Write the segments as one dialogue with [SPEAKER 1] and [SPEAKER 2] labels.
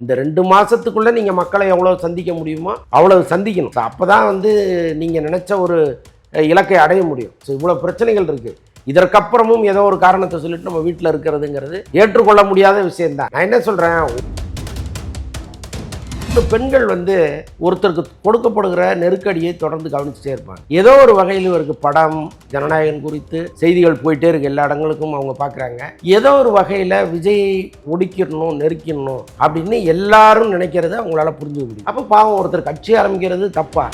[SPEAKER 1] இந்த 2 மாதத்துக்குள்ளே நீங்கள் மக்களை எவ்வளோ சந்திக்க முடியுமோ அவ்வளோ சந்திக்கணும். அப்போ தான் வந்து நீங்கள் நினச்ச ஒரு இலக்கை அடைய முடியும். ஸோ இவ்வளோ பிரச்சனைகள் இருக்குது. இதற்கப்புறமும் ஏதோ ஒரு காரணத்தை சொல்லிட்டு நம்ம வீட்டில் இருக்கிறதுங்கிறது ஏற்றுக்கொள்ள முடியாத விஷயம்தான். நான் என்ன சொல்கிறேன், பெண்கள் வந்து ஒருத்தருக்கு கொடுக்கப்படுகிற நெருக்கடியை தொடர்ந்து கவனிச்சுட்டே இருப்பாங்க. ஏதோ ஒரு வகையில் இவருக்கு படம் ஜனநாயகன் குறித்து செய்திகள் போயிட்டே இருக்கு, எல்லா இடங்களுக்கும் அவங்க பார்க்குறாங்க. ஏதோ ஒரு வகையில் விஜயை ஒடுக்கிடணும் நெருக்கிடணும் அப்படின்னு எல்லாரும் நினைக்கிறத அவங்களால புரிஞ்சுக்க முடியும். அப்போ பாவம் ஒருத்தர் கட்சி ஆரம்பிக்கிறது தப்பா?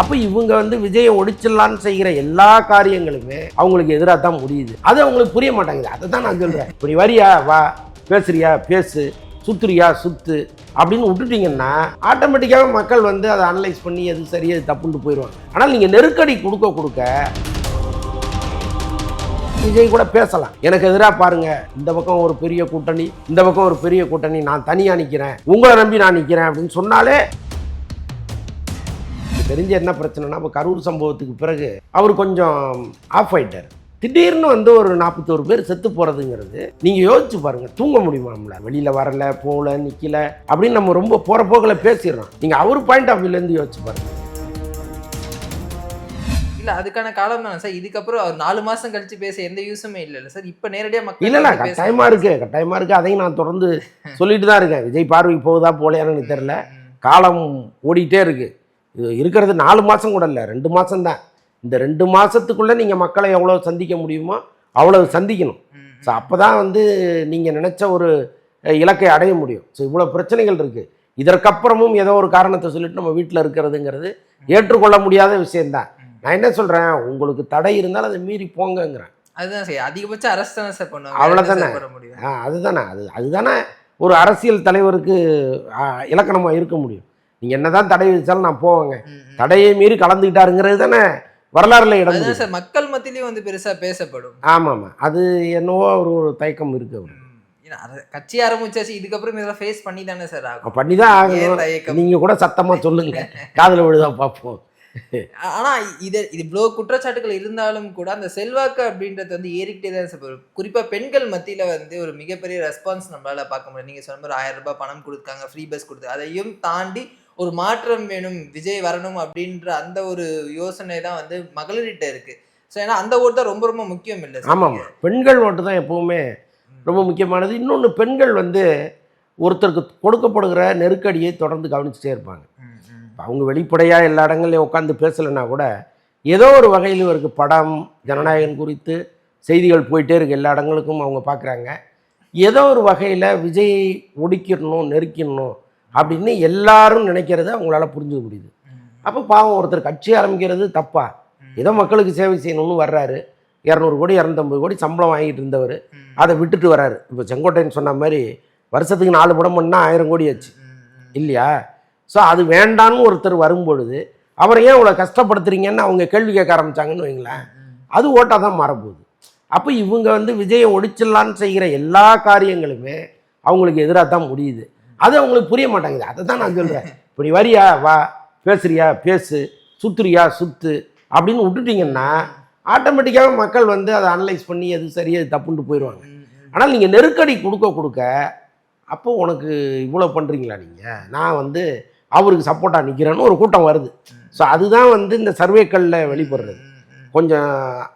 [SPEAKER 1] அப்போ இவங்க வந்து விஜயை ஒடிச்சிடலான்னு செய்கிற எல்லா காரியங்களுமே அவங்களுக்கு எதிராக தான் முடியுது. அது அவங்களுக்கு புரிய மாட்டாங்குது. அதை தான் நான் சொல்கிறேன். இப்படி வரியா வா, பேசுறியா பேசு, சுத்துறியா சுத்து அப்படின்னு விட்டுட்டீங்கன்னா ஆட்டோமேட்டிக்காக மக்கள் வந்து அதை அனலைஸ் பண்ணி எது சரி எது தப்புன்னு போயிடுவாங்க. ஆனால் நீங்கள் நெருக்கடி கொடுக்க விஜய் கூட பேசலாம். எனக்கு எதிராக பாருங்க, இந்த பக்கம் ஒரு பெரிய கூட்டணி, இந்த பக்கம் ஒரு பெரிய கூட்டணி, நான் தனியாக நிற்கிறேன், உங்களை நம்பி நான் நிற்கிறேன் அப்படின்னு சொன்னாலே தெரிஞ்ச என்ன பிரச்சனைனா, இப்போ கரூர் சம்பவத்துக்கு பிறகு அவர் கொஞ்சம் ஆஃப் ஆயிட்டார். திடீர்னு வந்து ஒரு 41 பேர் செத்து போகிறதுங்கிறது நீங்கள் யோசிச்சு பாருங்கள். தூங்க முடியுமா? நம்மள வெளியில் வரல போகல நிற்கல அப்படின்னு நம்ம ரொம்ப போகிற போக்கில் பேசிடுறோம். நீங்கள் அவர் பாயிண்ட் ஆஃப் வியூலேருந்து யோசிச்சு பாருங்கள்.
[SPEAKER 2] இல்லை, அதுக்கான காலம் தானே சார். இதுக்கப்புறம் அவர் 4 மாதம் கழிச்சு பேச எந்த யூஸுமே இல்லை சார். இப்போ நேரடியாக மக்கள்
[SPEAKER 1] இல்லை கட்டாயமாக இருக்குது. அதையும் நான் தொடர்ந்து சொல்லிட்டு தான் இருக்கேன். விஜய் பார்வைக்கு போகுதா போலையான்னு எனக்கு தெரில. காலம் ஓடிட்டே இருக்குது. இது இருக்கிறது 4 மாதம் கூட இல்லை, 2 மாதம் தான். இந்த 2 மாதத்துக்குள்ளே நீங்கள் மக்களை எவ்வளோ சந்திக்க முடியுமோ அவ்வளோ சந்திக்கணும். ஸோ அப்போ தான் வந்து நீங்கள் நினச்ச ஒரு இலக்கை அடைய முடியும். ஸோ இவ்வளோ பிரச்சனைகள் இருக்குது. இதற்கப்புறமும் ஏதோ ஒரு காரணத்தை சொல்லிட்டு நம்ம வீட்டில் இருக்கிறதுங்கிறது ஏற்றுக்கொள்ள முடியாத விஷயந்தான். நான் என்ன சொல்கிறேன், உங்களுக்கு தடை இருந்தாலும் அதை மீறி போங்கங்கிறேன்.
[SPEAKER 2] அதுதான் சார், அதிகபட்சம் அரசு தானே சார் பண்ணுவாங்க.
[SPEAKER 1] அவ்வளோதானே. அதுதானே ஒரு அரசியல் தலைவருக்கு இலக்கணமாக இருக்க முடியும். நீங்கள் என்ன தான் தடை விதிச்சாலும் நான் போவேங்க, தடையை மீறி கலந்துக்கிட்டாருங்கிறது தானே வரலாறுல இடம்
[SPEAKER 2] சார். மக்கள் மத்தியிலையும் வந்து பெருசாக பேசப்படும்.
[SPEAKER 1] ஆமாம், அது என்னவோ ஒரு தயக்கம் இருக்கு. அவர்
[SPEAKER 2] கட்சி ஆரம்பிச்சாச்சு, இதுக்கப்புறம் இதெல்லாம் ஃபேஸ் பண்ணி தானே சார் ஆகும்.
[SPEAKER 1] பண்ணி தான் ஆகணும். நீங்கள் கூட சத்தமாக சொல்லுங்க, காதில் விழுதா பார்ப்போம்.
[SPEAKER 2] ஆனால் இது இவ்வளோ குற்றச்சாட்டுகள் இருந்தாலும் கூட அந்த செல்வாக்கு அப்படின்றது வந்து ஏறிக்கிட்டே தான் சார். குறிப்பாக பெண்கள் மத்தியில் வந்து ஒரு மிகப்பெரிய ரெஸ்பான்ஸ் நம்மளால் பார்க்க முடியும். நீங்கள் சொன்ன மாதிரி 1000 ரூபாய் பணம் கொடுத்தாங்க, ஃப்ரீ பஸ் கொடுத்து, அதையும் தாண்டி ஒரு மாற்றம் வேணும், விஜய் வரணும் அப்படின்ற அந்த ஒரு யோசனை தான் வந்து மகளிர்கிட்ட இருக்குது. ஸோ ஏன்னா அந்த ஓட்டு தான் ரொம்ப ரொம்ப முக்கியம் இல்லை.
[SPEAKER 1] ஆமாம், பெண்கள் ஓட்டு தான் எப்போவுமே ரொம்ப முக்கியமானது. இன்னொன்று, பெண்கள் வந்து ஒருத்தருக்கு கொடுக்கப்படுகிற நெருக்கடியை தொடர்ந்து கவனிச்சுட்டே இருப்பாங்க. அவங்க வெளிப்படையாக எல்லா இடங்கள்லையும் உட்காந்து பேசலைன்னா கூட ஏதோ ஒரு வகையில் இவருக்கு படம் ஜனநாயகன் குறித்து செய்திகள் போயிட்டே இருக்கு, எல்லா இடங்களுக்கும் அவங்க பார்க்குறாங்க. ஏதோ ஒரு வகையில் விஜயை ஒடுக்கிடணும் நெருக்கிடணும் அப்படின்னு எல்லாரும் நினைக்கிறத அவங்களால புரிஞ்சுக்க முடியுது. அப்போ பாவம் ஒருத்தர் கட்சி ஆரம்பிக்கிறது தப்பா? ஏதோ மக்களுக்கு சேவை செய்யணும்னு வர்றாரு, 200 கோடி 250 கோடி சம்பளம் வாங்கிட்டு இருந்தவர் அதை விட்டுட்டு வர்றாரு. இப்போ செங்கோட்டையன் சொன்ன மாதிரி வருஷத்துக்கு 4 படம் பண்ணால் 1000 கோடி ஆச்சு இல்லையா? ஸோ அது வேண்டான்னு ஒருத்தர் வரும்பொழுது அவரை ஏன் இவ்வளோ கஷ்டப்படுத்துறீங்கன்னு அவங்க கேள்வி கேட்க ஆரம்பித்தாங்கன்னு வைங்களேன், அது ஓட்டாக தான் மாறப்போகுது. அப்போ இவங்க வந்து விஜயை ஒடிச்சிடலான்னு செய்கிற எல்லா காரியங்களுமே அவங்களுக்கு எதிராக தான் முடியுது. அது அவங்களுக்கு புரிய மாட்டாங்குது. அதை தான் நான் சொல்கிறேன். இப்படி வரியா வா, பேசுறியா பேசு, சுத்துறியா சுத்து அப்படின்னு விட்டுட்டிங்கன்னா ஆட்டோமேட்டிக்காக மக்கள் வந்து அதை அனலைஸ் பண்ணி எது சரி எது தப்புன்ட்டு போயிடுவாங்க. ஆனால் நீங்கள் நெருக்கடி கொடுக்க அப்போ உனக்கு இவ்வளோ பண்ணுறீங்களா நீங்கள், நான் வந்து அவருக்கு சப்போர்ட்டாக நிற்கிறேன்னு ஒரு கூட்டம் வருது. ஸோ அதுதான் வந்து இந்த சர்வேக்களில் வெளிப்படுறது. கொஞ்சம்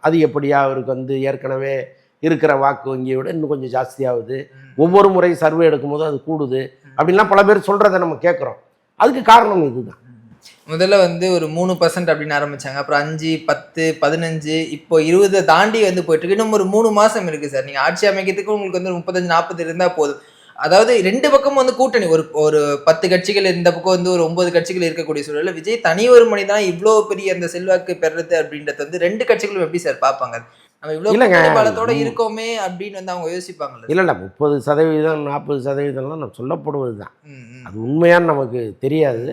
[SPEAKER 1] அதிகப்படியாக அவருக்கு வந்து ஏற்கனவே இருக்கிற வாக்கு வங்கியை விட இன்னும் கொஞ்சம் ஜாஸ்தியாகுது, ஒவ்வொரு முறை சர்வே எடுக்கும்போது அது கூடுது அப்படின்லாம் பல பேர் சொல்கிறத நம்ம கேட்குறோம். அதுக்கு காரணம் இதுதான்.
[SPEAKER 2] முதல்ல வந்து ஒரு 3% அப்படின்னு ஆரம்பிச்சாங்க, அப்புறம் 5, 10, 15, இப்போ 20 தாண்டி வந்து போயிட்டு இருக்கு. இன்னும் ஒரு 3 மாதம் இருக்குது சார். நீங்கள் ஆட்சி அமைக்கிறதுக்கு உங்களுக்கு வந்து 35, 40 இருந்தால் போதும். அதாவது 2 பக்கமும் வந்து கூட்டணி, ஒரு 10 கட்சிகள், இந்த பக்கம் வந்து ஒரு 9 கட்சிகள் இருக்கக்கூடிய சூழலில் விஜய் தனி ஒரு மனிதனா இவ்வளோ பெரிய அந்த செல்வாக்கு பெறது அப்படின்றது வந்து 2 கட்சிகளும் எப்படி சார் பார்ப்பாங்க? நம்ம இவ்வளோ பலத்தோட இருக்கோமே அப்படின்னு வந்து அவங்க யோசிப்பாங்கல்ல? இல்லை
[SPEAKER 1] 30%, 40%லாம் நம்ம சொல்லப்படுவது தான். அது உண்மையான்னு நமக்கு தெரியாது.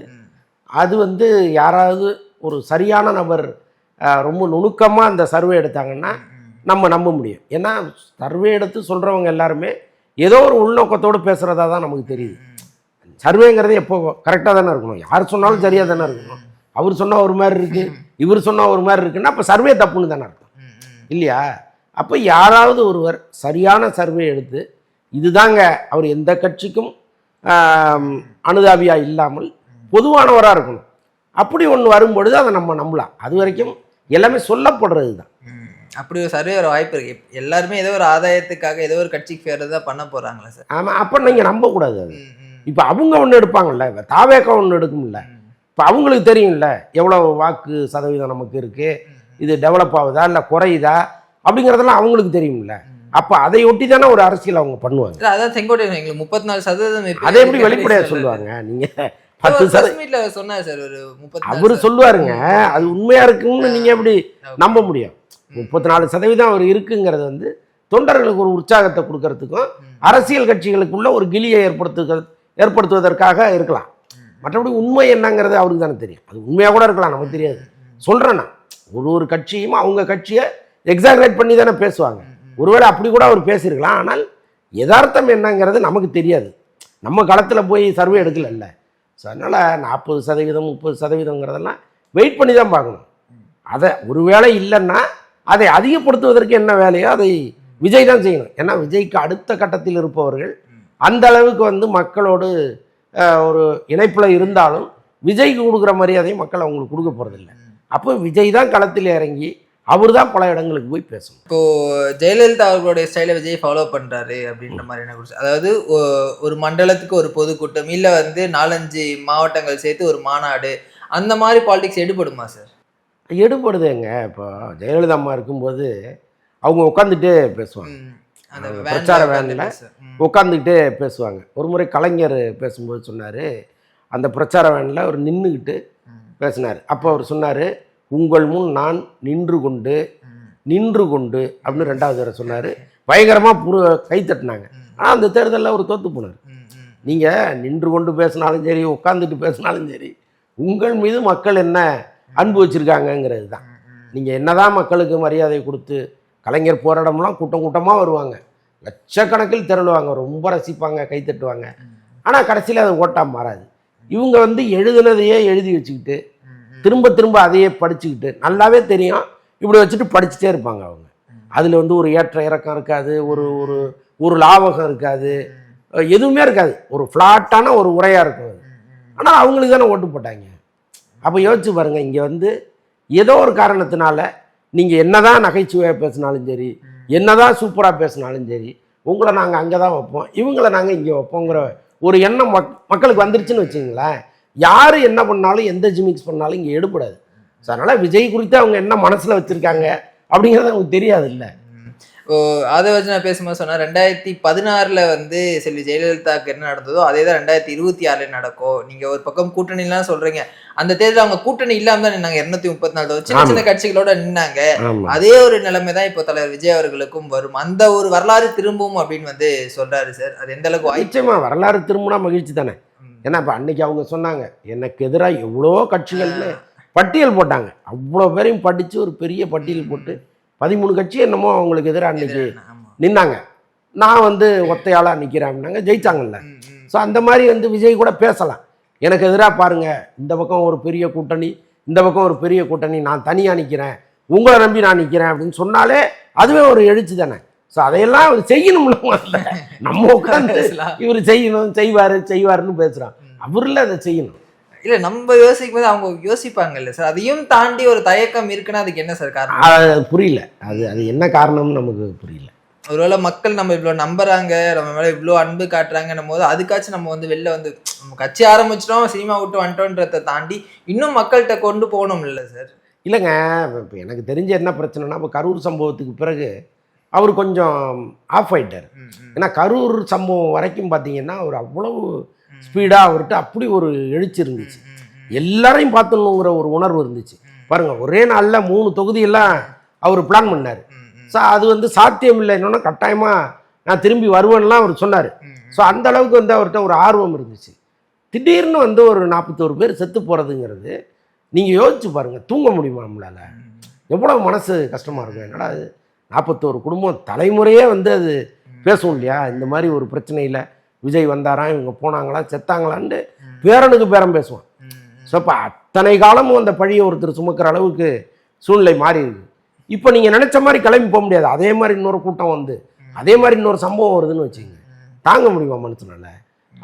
[SPEAKER 1] அது வந்து யாராவது ஒரு சரியான நபர் ரொம்ப நுணுக்கமாக அந்த சர்வே எடுத்தாங்கன்னா நம்ம நம்ப முடியும். ஏன்னா சர்வே எடுத்து சொல்கிறவங்க எல்லாருமே ஏதோ ஒரு உள்நோக்கத்தோடு பேசுகிறதா தான் நமக்கு தெரியுது. சர்வேங்கிறது எப்போ கரெக்டாக தானே இருக்கணும், யார் சொன்னாலும் சரியாக தானே இருக்கணும். அவர் சொன்னால் ஒரு மாதிரி இருக்குது, இவர் சொன்னால் ஒரு மாதிரி இருக்குன்னா அப்போ சர்வே தப்புன்னு தானே அர்த்தம் இல்லையா? அப்போ யாராவது ஒருவர் சரியான சர்வே எடுத்து இதுதாங்க அவர் எந்த கட்சிக்கும் அனுதாபியாக இல்லாமல் பொதுவானவராக இருக்கணும். அப்படி ஒன்று வரும்பொழுது அதை நம்ம நம்பலாம். அது வரைக்கும் எல்லாமே சொல்லப்படுறது தான்.
[SPEAKER 2] அப்படி ஒரு சர்வே வர வாய்ப்பு இருக்கு. எல்லாருமே ஏதோ ஒரு ஆதாயத்துக்காக ஏதோ ஒரு கட்சிக்கு ஃபேர் தான் பண்ண போறாங்களா சார்?
[SPEAKER 1] ஆமாம், அப்போ நீங்கள் நம்பக்கூடாது. அது இப்போ அவங்க ஒன்று எடுப்பாங்கல்ல, இப்போ தாவேக்கா ஒன்று எடுக்கும்ல, இப்போ அவங்களுக்கு தெரியும்ல எவ்வளோ வாக்கு சதவீதம் நமக்கு இருக்குது, இது டெவலப் ஆகுதா இல்லை குறையுதா அப்படிங்கிறதெல்லாம் அவங்களுக்கு தெரியும்ல. அப்போ அதை ஒட்டி தானே ஒரு அரசியல் அவங்க பண்ணுவாங்க.
[SPEAKER 2] அதான் செங்கோட்டையன் எங்களுக்கு 34%
[SPEAKER 1] அதை எப்படி வெளிப்படையாக சொல்லுவாங்க? நீங்கள் 10%
[SPEAKER 2] சொன்னார் சார். ஒரு 34
[SPEAKER 1] அவரு சொல்லுவாருங்க, அது உண்மையா இருக்குன்னு நீங்க எப்படி நம்ப முடியும்? 34% அவர் இருக்குங்கிறது வந்து தொண்டர்களுக்கு ஒரு உற்சாகத்தை கொடுக்கறதுக்கும் அரசியல் கட்சிகளுக்குள்ள ஒரு கிளியை ஏற்படுத்துவதற்காக இருக்கலாம். மற்றபடி உண்மை என்னங்கிறது அவருக்கு தானே தெரியும். அது உண்மையாக கூட இருக்கலாம், நமக்கு தெரியாது. சொல்கிறேன்னா ஒரு கட்சியும் அவங்க கட்சியை எக்ஸாகரேட் பண்ணி தானே பேசுவாங்க. ஒருவேளை அப்படி கூட அவர் பேசியிருக்கலாம். ஆனால் யதார்த்தம் என்னங்கிறது நமக்கு தெரியாது. நம்ம களத்தில் போய் சர்வே எடுக்கல. ஸோ அதனால் 40% 30%ங்கிறதெல்லாம் வெயிட் பண்ணி தான் பார்க்கணும். அதை ஒருவேளை இல்லைன்னா அதை அதிகப்படுத்துவதற்கு என்ன வேலையோ அதை விஜய் தான் செய்யணும். ஏன்னா விஜய்க்கு அடுத்த கட்டத்தில் இருப்பவர்கள் அந்த அளவுக்கு வந்து மக்களோடு ஒரு இணைப்பில் இருந்தாலும் விஜய்க்கு கொடுக்குற மரியாதையும் மக்கள் அவங்களுக்கு கொடுக்க போகிறதில்ல. அப்போ விஜய் தான் களத்தில் இறங்கி அவர் தான் பல இடங்களுக்கு போய் பேசணும்.
[SPEAKER 2] இப்போது ஜெயலலிதா அவர்களுடைய ஸ்டைலை விஜய் ஃபாலோ பண்ணுறாரு அப்படின்ற மாதிரி என்ன குறிச்சு, அதாவது ஒரு மண்டலத்துக்கு ஒரு பொதுக்கூட்டம் இல்லை வந்து 4-5 மாவட்டங்கள் சேர்த்து ஒரு மாநாடு, அந்த மாதிரி பாலிடிக்ஸ் எடுபடுமா சார்?
[SPEAKER 1] எடுபடுதுங்க. இப்போ ஜெயலலிதா அம்மா இருக்கும்போது அவங்க உட்காந்துட்டு பேசுவாங்க, பிரச்சார வேனில் உட்காந்துக்கிட்டு பேசுவாங்க. ஒரு முறை கலைஞர் பேசும்போது சொன்னார், அந்த பிரச்சார வேனில் அவர் நின்றுக்கிட்டு பேசினார். அப்போ அவர் சொன்னார், உங்கள் முன் நான் நின்று கொண்டு அப்படின்னு 2வது தடவை சொன்னார். பயங்கரமாக கை தட்டினாங்க. ஆனால் அந்த தேர்தலில் அவர் தோற்று போனார். நீங்கள் நின்று கொண்டு பேசினாலும் சரி, உட்காந்துட்டு பேசினாலும் சரி, உங்கள் மீது மக்கள் என்ன அன்பு வச்சுருக்காங்கங்கிறது தான். நீங்கள் என்னதான் மக்களுக்கு மரியாதை கொடுத்து, கலைஞர் போராடம்லாம் கூட்டம் கூட்டமாக வருவாங்க, லட்சக்கணக்கில் திரளுவாங்க, ரொம்ப ரசிப்பாங்க, கை தட்டுவாங்க. ஆனால் கடைசியில் அது ஓட்டாக மாறாது. இவங்க வந்து எழுதுனதையே எழுதி வச்சுக்கிட்டு திரும்ப திரும்ப அதையே படிச்சுக்கிட்டு, நல்லாவே தெரியும் இப்படி வச்சுட்டு படிச்சுட்டே இருப்பாங்க அவங்க. அதில் வந்து ஒரு ஏற்ற இறக்கம் இருக்காது, ஒரு ஒரு ஒரு லாபகம் இருக்காது, எதுவுமே இருக்காது. ஒரு ஃப்ளாட்டான ஒரு உரையாக இருக்கும் அது. ஆனால் அவங்களுக்கு தானே ஓட்டு போட்டாங்க. அப்போ யோசிச்சு பாருங்கள், இங்கே வந்து ஏதோ ஒரு காரணத்தினால நீங்கள் என்ன தான் நகைச்சுவையாக பேசினாலும் சரி, என்ன தான் சூப்பராக பேசினாலும் சரி, உங்களை நாங்கள் அங்கே தான் வைப்போம், இவங்களை நாங்கள் இங்கே வைப்போங்கிற ஒரு எண்ணம் மக்களுக்கு வந்துருச்சுன்னு வச்சுங்களேன். யார் என்ன பண்ணாலும் எந்த ஜிமிக்ஸ் பண்ணாலும் இங்கே எடுப்படாது. ஸோ அதனால் விஜய் குறித்து அவங்க என்ன மனசில் வச்சுருக்காங்க அப்படிங்கிறது அவங்களுக்கு தெரியாது. இல்லை
[SPEAKER 2] அதை வச்சு நான் பேசும்போது சொன்னேன், 2016 வந்து செல்வி ஜெயலலிதாவுக்கு என்ன நடந்ததோ அதே தான் 2026 நடக்கும். நீங்கள் ஒரு பக்கம் கூட்டணிலாம் சொல்கிறீங்க, அந்த தேர்தல் அவங்க கூட்டணி இல்லாமல் தான் நின்னாங்க. 234 சின்ன சின்ன கட்சிகளோட நின்னாங்க. அதே ஒரு நிலைமை தான் இப்போ தலைவர் விஜய் அவர்களுக்கும் வரும். அந்த ஒரு வரலாறு திரும்பவும் அப்படின்னு வந்து சொல்கிறாரு சார். அது எந்த அளவுக்கு
[SPEAKER 1] நிச்சயமாக வரலாறு திரும்பினா மகிழ்ச்சி தானே. ஏன்னா இப்போ அன்னைக்கு அவங்க சொன்னாங்க, எனக்கு எதிராக எவ்வளோ கட்சிகள்னு பட்டியல் போட்டாங்க. அவ்வளோ பேரையும் படித்து ஒரு பெரிய பட்டியல் போட்டு 13 கட்சி என்னமோ அவங்களுக்கு எதிராக அன்னைக்கு நின்னாங்க. நான் வந்து ஒத்தையாளாக நிற்கிறேன் அப்படின்னாங்க, ஜெயிச்சாங்கல்ல. ஸோ அந்த மாதிரி வந்து விஜய் கூட பேசலாம், எனக்கு எதிராக பாருங்கள், இந்த பக்கம் ஒரு பெரிய கூட்டணி, இந்த பக்கம் ஒரு பெரிய கூட்டணி, நான் தனியாக நிற்கிறேன், உங்களை நம்பி நான் நிற்கிறேன் அப்படின்னு சொன்னாலே அதுவே ஒரு எழுச்சி தானே. ஸோ அதையெல்லாம் அவர் செய்யணும்ல. நம்ம உட்காந்து இவர் செய்வாருன்னு பேசுகிறான். அவரில் அதை செய்யணும்.
[SPEAKER 2] இல்லை, நம்ம யோசிக்கும் போது அவங்க யோசிப்பாங்கல்ல சார். அதையும் தாண்டி ஒரு தயக்கம் இருக்குன்னா அதுக்கு என்ன சார் காரணம்?
[SPEAKER 1] அது புரியல. அது என்ன காரணம்னு நமக்கு புரியல.
[SPEAKER 2] ஒருவேளை மக்கள் நம்ம இவ்வளோ நம்புறாங்க, நம்ம மேலே இவ்வளோ அன்பு காட்டுறாங்கன்னும் போது அதுக்காச்சும் நம்ம வந்து வெளில வந்து நம்ம கட்சி ஆரம்பிச்சிட்டோம், சினிமா விட்டு வந்துட்டோன்றதை தாண்டி இன்னும் மக்கள்கிட்ட கொண்டு போகணும் இல்லை சார்?
[SPEAKER 1] இல்லைங்க, இப்போ எனக்கு தெரிஞ்ச என்ன பிரச்சனைனா, இப்போ கரூர் சம்பவத்துக்கு பிறகு அவர் கொஞ்சம் ஆஃப் ஆகிட்டார். ஏன்னா கரூர் சம்பவம் வரைக்கும் பார்த்தீங்கன்னா அவர் அவ்வளவு ஸ்பீடாக அவர்கிட்ட அப்படி ஒரு எழுச்சி இருந்துச்சு, எல்லாரையும் பார்த்துணுங்கிற ஒரு உணர்வு இருந்துச்சு. பாருங்கள், ஒரே நாளில் 3 தொகுதியெல்லாம் அவர் பிளான் பண்ணார். ஸோ அது வந்து சாத்தியம் இல்லை, என்னன்னா கட்டாயமாக நான் திரும்பி வருவேன்லாம் அவர் சொன்னார். ஸோ அந்த அளவுக்கு வந்து அவர்கிட்ட ஒரு ஆர்வம் இருந்துச்சு. திடீர்னு வந்து ஒரு 41 பேர் செத்து போகிறதுங்கிறது நீங்கள் யோசிச்சு பாருங்கள், தூங்க முடியுமா நம்மளால்? எவ்வளோ மனசு கஷ்டமாக இருக்கும். என்னடா அது 41 குடும்பம் தலைமுறையே வந்து அது பேசும் இல்லையா? இந்த மாதிரி ஒரு பிரச்சனையில் விஜய் வந்தாராம், இவங்க போனாங்களா, செத்தாங்களான்னு பேரனுக்கு பேரம் பேசுவான். ஸோ இப்போ அத்தனை காலமும் அந்த பழியை ஒருத்தர் சுமக்கிற அளவுக்கு சூழ்நிலை மாறி இருக்கு. இப்போ நீங்கள் நினச்ச மாதிரி கிளம்பி போக முடியாது. அதே மாதிரி இன்னொரு கூட்டம் வந்து அதே மாதிரி இன்னொரு சம்பவம் வருதுன்னு வச்சுங்க, தாங்க முடியுமா மனுஷனால?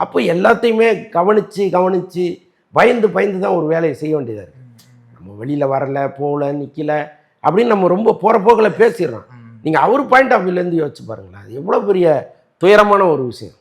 [SPEAKER 1] அப்போ எல்லாத்தையுமே கவனித்து பயந்து தான் ஒரு வேலையை செய்ய வேண்டியதாக இருக்குது. நம்ம வெளியில் வரல, போகல, நிற்கல அப்படின்னு நம்ம ரொம்ப போகிற போக்கில் பேசிடுறோம். நீங்கள் அவர் பாயிண்ட் ஆஃப் வியூலேருந்து யோசிச்சு பாருங்களேன், அது எவ்வளோ பெரிய துயரமான ஒரு விஷயம்.